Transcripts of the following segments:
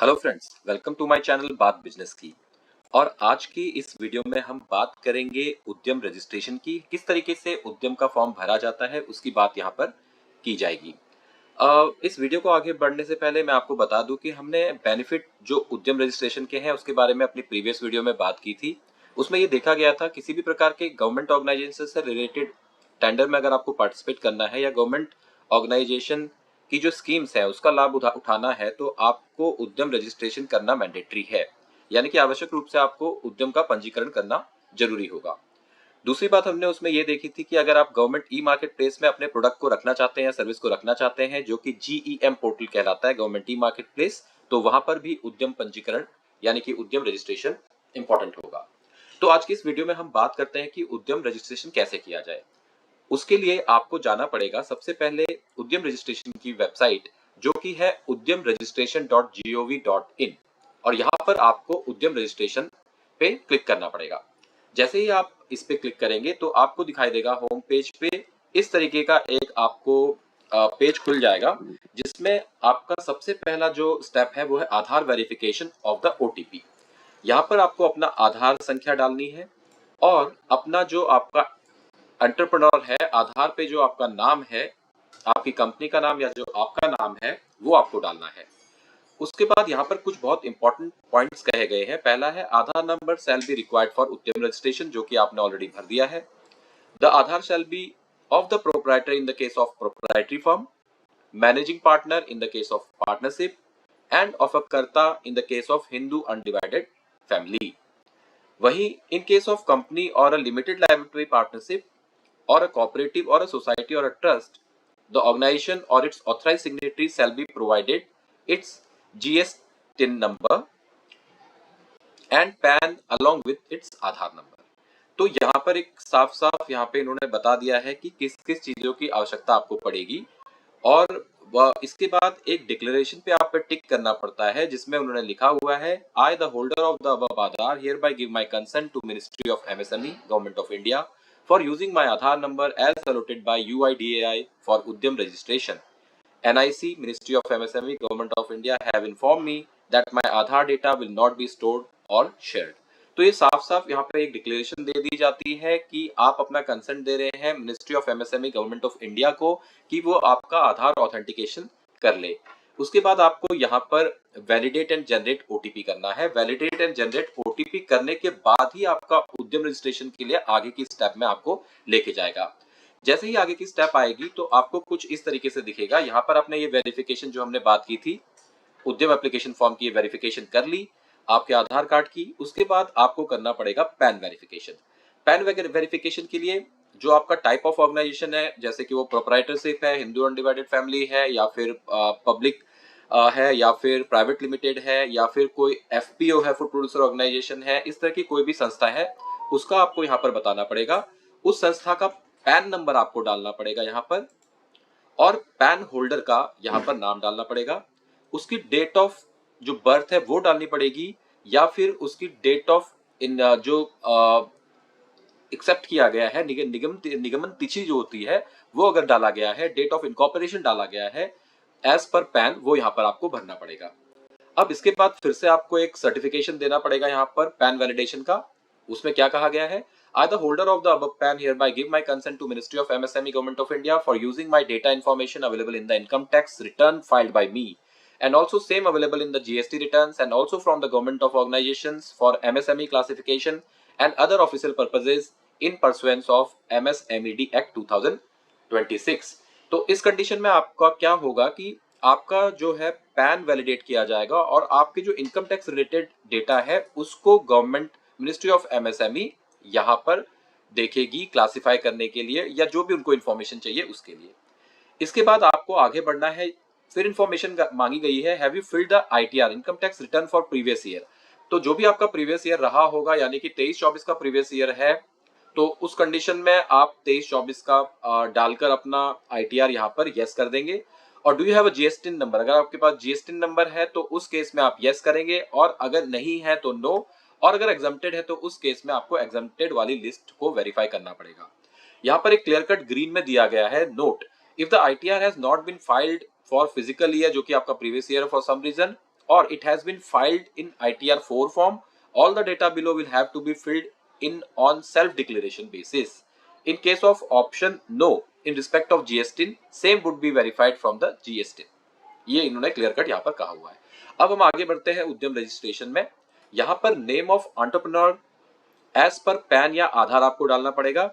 Hello friends, welcome to my channel बात business की। और आज की इस वीडियो में हम बात करेंगे उद्यम रजिस्ट्रेशन की। किस तरीके से उद्यम का फॉर्म भरा जाता है उसकी बात यहाँ पर की जाएगी। इस वीडियो को आगे बढ़ने से पहले मैं आपको बता दूं कि हमने बेनिफिट जो उद्यम रजिस्ट्रेशन के हैं उसके बारे में अपनी प्रीवियस वीडियो में बात की थी। उसमें ये देखा गया था किसी भी प्रकार के गवर्नमेंट ऑर्गेनाइजेशन से रिलेटेड टेंडर में अगर आपको पार्टिसिपेट करना है या गवर्नमेंट ऑर्गेनाइजेशन की जो स्कीम्स है उसका लाभ उठाना है तो आपको उद्यम रजिस्ट्रेशन करना मैंडेटरी है, यानी कि आवश्यक रूप से आपको उद्यम का पंजीकरण करना जरूरी होगा। दूसरी बात हमने उसमें ये देखी थी कि अगर आप गवर्नमेंट ई मार्केट प्लेस में अपने प्रोडक्ट को रखना चाहते हैं या सर्विस को रखना चाहते हैं जो कि GEM पोर्टल कहलाता है, गवर्नमेंट ई मार्केट प्लेस, तो वहां पर भी उद्यम पंजीकरण यानी कि उद्यम रजिस्ट्रेशन इंपॉर्टेंट होगा। तो आज की इस वीडियो में हम बात करते हैं कि उद्यम रजिस्ट्रेशन कैसे किया जाए। उसके लिए आपको जाना पड़ेगा सबसे पहले उद्यम रजिस्ट्रेशन की वेबसाइट जो कि है udyamregistration.gov.in, और यहाँ पर आपको उद्यम रजिस्ट्रेशन पे क्लिक करना पड़ेगा। जैसे ही आप इस पे क्लिक करेंगे तो आपको दिखाई देगा होम पेज पे इस तरीके का एक आपको पेज खुल जाएगा, जिसमें आपका सबसे पहला जो स्टेप है वो है आधार वेरिफिकेशन ऑफ द OTP। यहाँ पर आपको अपना आधार संख्या डालनी है और अपना जो आपका एंटरप्रेन्योर है, आधार पे जो आपका नाम है, आपकी कंपनी का नाम या जो आपका नाम है वो आपको डालना है। उसके बाद यहाँ पर कुछ बहुत इंपॉर्टेंट पॉइंट्स कहे गए हैं। पहला है Aadhaar number shall be required for Udyam registration, जो कि आपने ऑलरेडी भर दिया है। The Aadhaar shall be of the proprietor in the case of proprietary firm, managing partner in the case of partnership and of a karta in the case of Hindu undivided family. वहीं in case of company और a limited liability partnership or a cooperative or a society or a trust, the organization or its authorized signatories shall be provided its GSTIN number and PAN along with its Aadhaar number. तो यहाँ पर एक साफ साफ यहाँ पे इन्होंने बता दिया है कि किस किस चीजों की आवश्यकता आपको पड़ेगी। और इसके बाद एक डिक्लेरेशन पे आप पे टिक करना पड़ता है जिसमें उन्होंने लिखा हुआ है I the holder of the above Aadhaar hereby give my consent to ministry of MSME government of India for using my Aadhaar number as allotted by UIDAI for Udyam registration. NIC Ministry of MSME Government of India have informed me that my Aadhaar data will not be stored or shared। तो ये साफ साफ यहाँ पे एक declaration दे दी जाती है कि आप अपना कंसेंट दे रहे हैं ministry of MSME government of India को कि वो आपका आधार ऑथेंटिकेशन कर ले। उसके बाद आपको यहाँ पर वैलिडेट एंड जनरेट OTP करना है। वैलिडेट एंड जनरेट OTP करने के बाद ही आपका उद्यम रजिस्ट्रेशन के लिए आगे की स्टेप में आपको लेके जाएगा। जैसे ही आगे की स्टेप आएगी तो आपको कुछ इस तरीके से दिखेगा। यहाँ पर आपने ये वेरिफिकेशन जो हमने बात की थी, उद्यम एप्लीकेशन फॉर्म की वेरिफिकेशन कर ली आपके आधार कार्ड की। उसके बाद आपको करना पड़ेगा पैन वेरिफिकेशन। पैन वेरिफिकेशन के लिए जो आपका टाइप ऑफ ऑर्गेनाइजेशन है, जैसे कि वो प्रोप्राइटरशिप है, हिंदू अनडिवाइडेड फैमिली है, या फिर पब्लिक है, या फिर प्राइवेट लिमिटेड है, या फिर कोई FPO है, फूड प्रोड्यूसर ऑर्गेनाइजेशन है, इस तरह की कोई भी संस्था है, उसका आपको यहाँ पर बताना पड़ेगा। उस संस्था का पैन नंबर आपको डालना पड़ेगा यहाँ पर, और पैन होल्डर का यहाँ पर नाम डालना पड़ेगा। उसकी डेट ऑफ जो बर्थ है वो डालनी पड़ेगी, या फिर उसकी डेट ऑफ इन जो एक्सेप्ट किया गया है, निगमन तिथि जो होती है वो अगर डाला गया है, डेट ऑफ इनकॉर्पोरेशन डाला गया है एज पर पैन, वो यहाँ पर आपको भरना पड़ेगा। अब इसके बाद फिर से आपको एक सर्टिफिकेशन देना पड़ेगा यहाँ पर पैन वैलिडेशन का। उसमें क्या कहा गया है, I the holder of the above PAN hereby give my consent to Ministry of MSME Government of India for using my data information available in the income tax return filed by me and also same available in the GST returns and also from the government of organizations for MSME classification and other official purposes in pursuance of MSMED Act 2026। तो इस condition में आपका क्या होगा कि आपका जो है पैन वैलिडेट किया जाएगा और आपके जो इनकम टैक्स रिलेटेड डेटा है उसको गवर्नमेंट मिनिस्ट्री ऑफ MSME यहाँ पर देखेगी क्लासिफाई करने के लिए, या जो भी उनको इन्फॉर्मेशन चाहिए उसके लिए। इसके बाद आपको आगे बढ़ना है। फिर इन्फॉर्मेशन मांगी गई है, have you filled the ITR income tax return for previous year. तो जो भी आपका प्रीवियस ईयर रहा होगा, यानी कि 23-24 का प्रीवियस ईयर है, तो उस कंडीशन में आप 23-24 का डालकर अपना ITR यहाँ पर यस कर देंगे। और do you have a GSTIN number, अगर आपके पास GSTIN नंबर है तो उस केस में आप यस करेंगे, और अगर नहीं है तो नो, और अगर एग्जम्प्टेड है तो उस केस में आपको एग्जम्प्टेड वाली लिस्ट को वेरीफाई करना पड़ेगा। यहाँ पर एक क्लियर कट ग्रीन में दिया गया है, note if the ITR has not been filed for physical year, जो कि आपका previous year for some reason, or it has been filed in ITR4 form, all the data below will have to be filled in on self declaration basis. In case of option no in respect of GST, same would be verified from the GST. ये इन्होंने clear cut यहाँ पर कहा हुआ है। अब हम आगे बढ़ते हैं उद्यम रजिस्ट्रेशन में। यहाँ पर name of entrepreneur as per PAN या आधार आपको डालना पड़ेगा।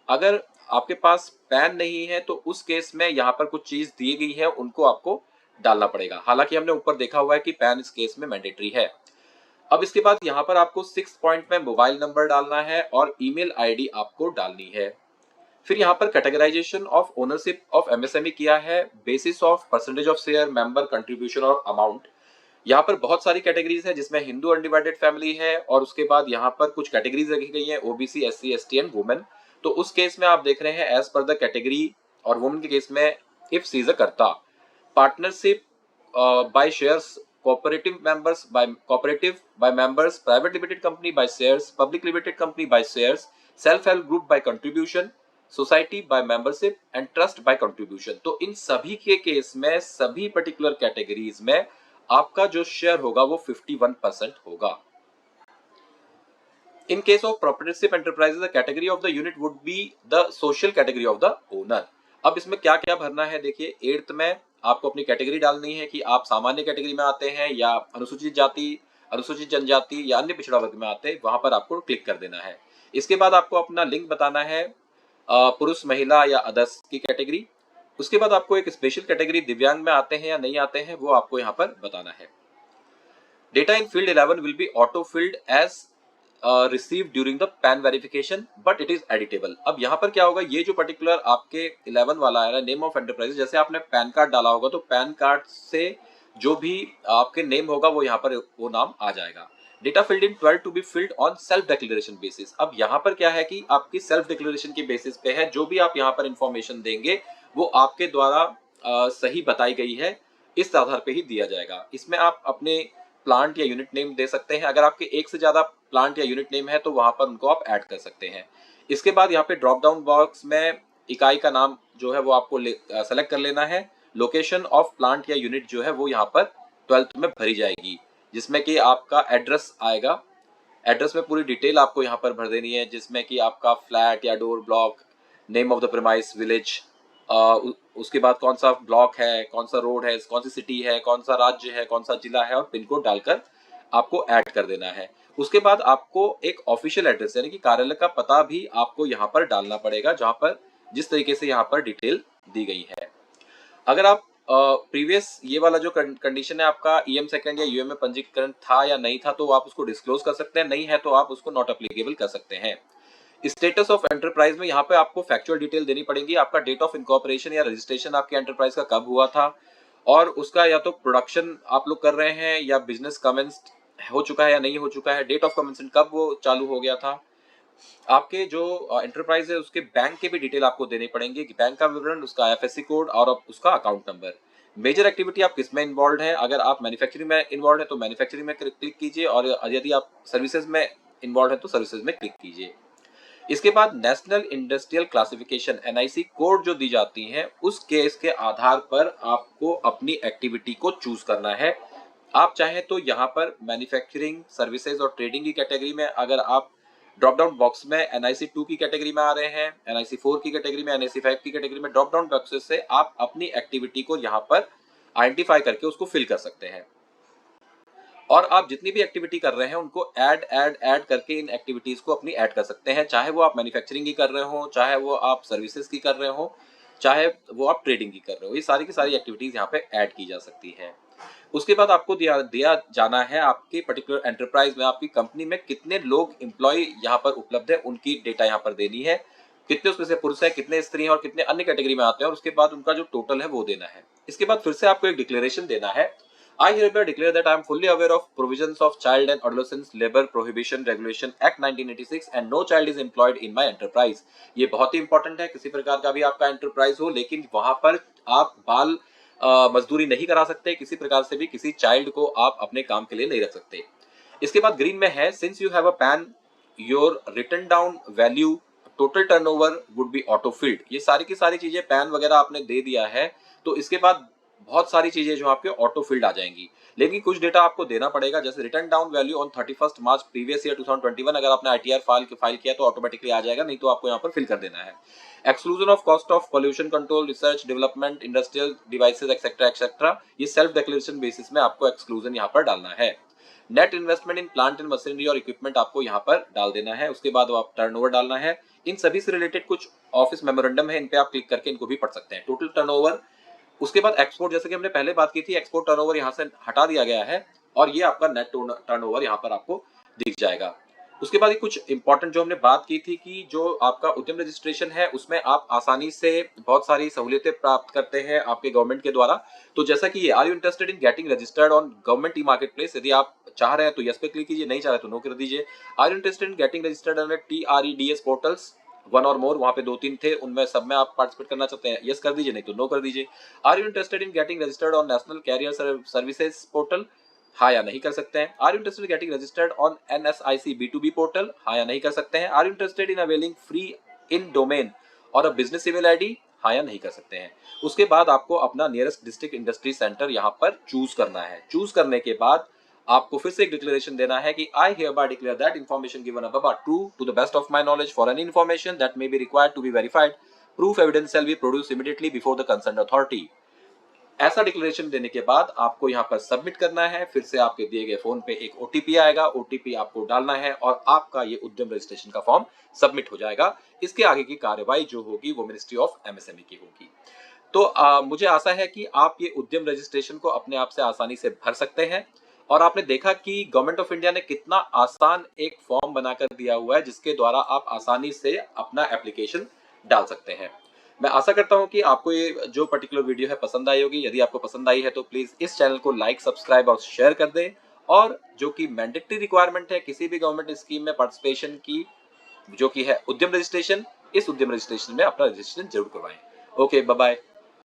अगर आपके पास पैन नहीं है तो उस केस में यहाँ पर कुछ चीज दी गई है उनको आपको डालना पड़ेगा। हालांकि हमने ऊपर देखा हुआ है कि पैन इस केस में मैंडेटरी है। अब इसके बाद यहाँ पर आपको 6 पॉइंट में मोबाइल नंबर डालना है और ईमेल आईडी आपको डालनी है। फिर यहाँ पर categorization of ownership of MSME किया है basis of percentage of share, member contribution और अमाउंट। यहाँ पर बहुत सारी कैटेगरीज है जिसमें हिंदू अनडिवाइडेड फैमिली है और उसके बाद यहाँ पर कुछ कैटेगरीज रखी गई है OBC, SC, ST and women. तो उस केस में आप देख रहे हैं एज पर द कैटेगरी, और वुमेन के केस में इफ सी इज अ कर्ता, partnership by shares, cooperative members by cooperative by members, private limited company by shares, public limited company by shares, self help group by contribution, society by membership and trust by contribution. तो इन सभी के case में सभी particular categories में आपका जो share होगा वो 51% होगा। In case of proprietorship enterprises, the category of the unit would be the social category of the owner. अब इसमें क्या क्या भरना है देखिए, 8th में आपको अपनी कैटेगरी डालनी है कि आप सामान्य कैटेगरी में आते हैं या अनुसूचित जाति, अनुसूचित जनजाति या अन्य पिछड़ा वर्ग में आते हैं, वहां पर आपको क्लिक कर देना है। इसके बाद आपको अपना लिंग बताना है, पुरुष, महिला या अदर्स की कैटेगरी। उसके बाद आपको एक स्पेशल कैटेगरी दिव्यांग में आते हैं या नहीं आते हैं वो आपको यहाँ पर बताना है। Data in field 11 will be auto filled as receive during the PAN verification but it is editable. अब यहाँ पर क्या होगा, ये जो पर्टिकुलर आपके 11 वाला है नेम ऑफ एंटरप्राइज, जैसे आपने पैन कार्ड डाला होगा तो पैन कार्ड से जो भी आपके नेम होगा वो यहाँ पर वो नाम आ जाएगा। Data filled in 12 to be filled on self declaration basis. अब यहाँ पर क्या है कि आपकी सेल्फ डिक्लेरेशन के बेसिस पे है, जो भी आप यहाँ पर इंफॉर्मेशन देंगे वो आपके द्वारा सही बताई गई है इस आधार पे ही दिया जाएगा। इसमें आप अपने प्लांट या यूनिट नेम दे सकते हैं। अगर आपके एक से ज्यादा प्लांट या यूनिट नेम है तो वहां पर उनको आप ऐड कर सकते हैं। इसके बाद यहाँ पे ड्रॉप डाउन बॉक्स में इकाई का नाम जो है वो आपको सेलेक्ट कर लेना है। लोकेशन ऑफ प्लांट या यूनिट जो है वो यहाँ पर 12th में भरी जाएगी, जिसमें कि आपका एड्रेस आएगा। एड्रेस में पूरी डिटेल आपको यहाँ पर भर देनी है, जिसमें कि आपका फ्लैट या door, block, name of the premise, village, उसके बाद कौन सा ब्लॉक है, कौन सा रोड है, कौन सी सिटी है, कौन सा राज्य है, कौन सा जिला है, और पिन कोड डालकर आपको ऐड कर देना है। उसके बाद आपको एक ऑफिशियल एड्रेस यानी कि कार्यालय का पता भी आपको यहाँ पर डालना पड़ेगा, जहां पर जिस तरीके से यहाँ पर डिटेल दी गई है। अगर आप प्रीवियस ये वाला जो कंडीशन है आपका ईएम सेकंड या यूएम में पंजीकरण था या नहीं था, तो आप उसको डिस्क्लोज कर सकते हैं, नहीं है तो आप उसको नॉट एप्लीकेबल कर सकते हैं। स्टेटस ऑफ एंटरप्राइज में यहाँ पे आपको फैक्चुअल डिटेल देनी पड़ेगी। आपका डेट ऑफ इनकॉर्पोरेशन या रजिस्ट्रेशन आपके एंटरप्राइज का कब हुआ था, और उसका या तो प्रोडक्शन आप लोग कर रहे हैं या बिजनेस कमेंस्ड हो चुका है या नहीं हो चुका है, डेट ऑफ कमेंसमेंट कब वो चालू हो गया था। आपके जो एंटरप्राइज है उसके बैंक के भी डिटेल आपको देने पड़ेंगे, कि बैंक का विवरण, उसका आईएफएससी कोड और उसका अकाउंट नंबर। मेजर एक्टिविटी आप किस में इन्वॉल्व है, अगर आप मैन्युफैक्चरिंग में इन्वॉल्व है तो मैन्युफैक्चरिंग में क्लिक कीजिए, और यदि आप सर्विसेज में इन्वॉल्व है तो सर्विसेज में क्लिक कीजिए। इसके बाद national industrial classification NIC code जो दी जाती हैं उस केस के आधार पर आपको अपनी एक्टिविटी को चूज करना है। आप चाहें तो यहाँ पर मैन्युफैक्चरिंग, सर्विसेज और ट्रेडिंग की कैटेगरी में, अगर आप ड्रॉप डाउन बॉक्स में एनआईसी 2 की कैटेगरी में आ रहे हैं, एनआईसी 4 की कैटेगरी में, एनआईसी 5 की कैटेगरी में, ड्रॉप डाउन बॉक्सेस से आप अपनी एक्टिविटी को यहाँ पर आइडेंटिफाई करके उसको फिल कर सकते हैं। और आप जितनी भी एक्टिविटी कर रहे हैं उनको ऐड करके इन एक्टिविटीज को अपनी ऐड कर सकते हैं, चाहे वो आप मैन्युफैक्चरिंग की कर रहे हो, चाहे वो आप सर्विसेज की कर रहे हो, चाहे वो आप ट्रेडिंग की कर रहे हो, ये सारी की सारी एक्टिविटीज यहाँ पे ऐड की जा सकती है। उसके बाद आपको दिया जाना है आपके पर्टिकुलर एंटरप्राइज में, आपकी कंपनी में कितने लोग एम्प्लॉय यहाँ पर उपलब्ध है, उनकी डेटा यहाँ पर देनी है, कितने उसमें से पुरुष है, कितने स्त्री हैं और कितने अन्य कैटेगरी में आते हैं, और उसके बाद उनका जो टोटल है वो देना है। इसके बाद फिर से आपको एक डिक्लेरेशन देना है। I hereby declare that I am fully aware of provisions of Child and Adolescent Labor Prohibition Regulation Act 1986 and no child is employed in my enterprise। ये बहुत ही इंपॉर्टेंट है, किसी प्रकार का भी आपका एंटरप्राइज हो लेकिन वहां पर आप बाल मजदूरी नहीं करा सकते, किसी प्रकार से भी किसी चाइल्ड को आप अपने काम के लिए नहीं रख सकते। इसके बाद ग्रीन में है, since you have a PAN your written down value total turnover would be auto filled. ये सारी की सारी चीजें पैन वगैरह आपने दे दिया है, तो इसके बाद बहुत सारी चीजें जो आपके ऑटो फिल्ड आ जाएंगी, लेकिन कुछ डेटा आपको देना पड़ेगा, जैसे return down value on 31 March previous year 2021, अगर आपने आईटीआर फाइल किया तो ऑटोमेटिकली आ जाएगा, नहीं तो आपको यहाँ पर फिल कर देना है। Exclusion of cost of pollution control, research development, industrial devices etcetera etcetera, ये सेल्फ डिक्लेरेशन बेसिस में आपको एक्सक्लूजन यहाँ पर डालना है। Net investment in plant and machinery और इक्विपमेंट आपको यहाँ पर डाल देना है। उसके बाद आप टर्नओवर डालना है। इन सभी से रिलेटेड कुछ ऑफिस मेमोरेंडम है, इन पे आप क्लिक करके इनको भी पढ़ सकते हैं। टोटल टर्नओवर, उसके बाद एक्सपोर्ट, जैसे कि हमने पहले बात की थी, एक्सपोर्ट टर्नओवर यहाँ से हटा दिया गया है और ये आपका नेट टर्नओवर यहाँ पर आपको दिख जाएगा। उसके बाद कुछ इंपॉर्टेंट जो हमने बात की थी कि जो आपका उद्यम रजिस्ट्रेशन है उसमें आप आसानी से बहुत सारी सहूलियतें प्राप्त करते हैं आपके गवर्नमेंट के द्वारा। तो जैसा कि ये, are you interested in getting registered on government e market place, यदि आप चाह रहे हैं तो यस पे क्लिक कीजिए, नहीं चाह रहे तो नो कर दीजिए। Are you interested in getting registered on TREDS portals, one or more, वहां पे 2-3 थे, उनमें सब में आप पार्टिसिपेट करना चाहते हैं, यस कर दीजिए, नहीं तो नो कर दीजिए। Are you interested in getting registered on national career services portal, हाँ या नहीं कर सकते हैं। Are you interested in getting registered on NSIC B2B portal, हाँ या नहीं कर सकते हैं। Are you interested in availing free in domain or a business email ID, हाँ या नहीं कर सकते हैं। उसके बाद आपको अपना नियरेस्ट डिस्ट्रिक्ट इंडस्ट्री सेंटर यहाँ पर चूज करना है। चूज करने के बाद आपको फिर से एक डिक्लेरेशन देना है कि आई hereby declare that information given above are true to the best of my knowledge. For any information that may be required to be verified, proof evidence shall be produced immediately before the concerned authority. ऐसा declaration देने के बाद आपको यहाँ पर submit करना है। फिर से आपके दिए गए फोन पे एक OTP आएगा, OTP आपको डालना है और आपका ये उद्यम रजिस्ट्रेशन का फॉर्म सबमिट हो जाएगा। इसके आगे की कार्यवाही जो होगी वो मिनिस्ट्री ऑफ MSME की होगी। तो मुझे आशा है कि आप ये उद्यम रजिस्ट्रेशन को अपने आप से आसानी से भर सकते हैं। और आपने देखा कि गवर्नमेंट ऑफ इंडिया ने कितना आसान एक फॉर्म बनाकर दिया हुआ है जिसके द्वारा आप आसानी से अपना एप्लीकेशन डाल सकते हैं। मैं आशा करता हूं कि आपको ये जो पर्टिकुलर वीडियो है पसंद आई होगी। यदि आपको पसंद आई है तो प्लीज इस चैनल को लाइक, सब्सक्राइब और शेयर कर दें। और जो कि मैंडेटरी रिक्वायरमेंट है किसी भी गवर्नमेंट स्कीम में पार्टिसिपेशन की, जो कि है उद्यम रजिस्ट्रेशन, इस उद्यम रजिस्ट्रेशन में अपना रजिस्ट्रेशन जरूर करवाएं। Okay, bye bye.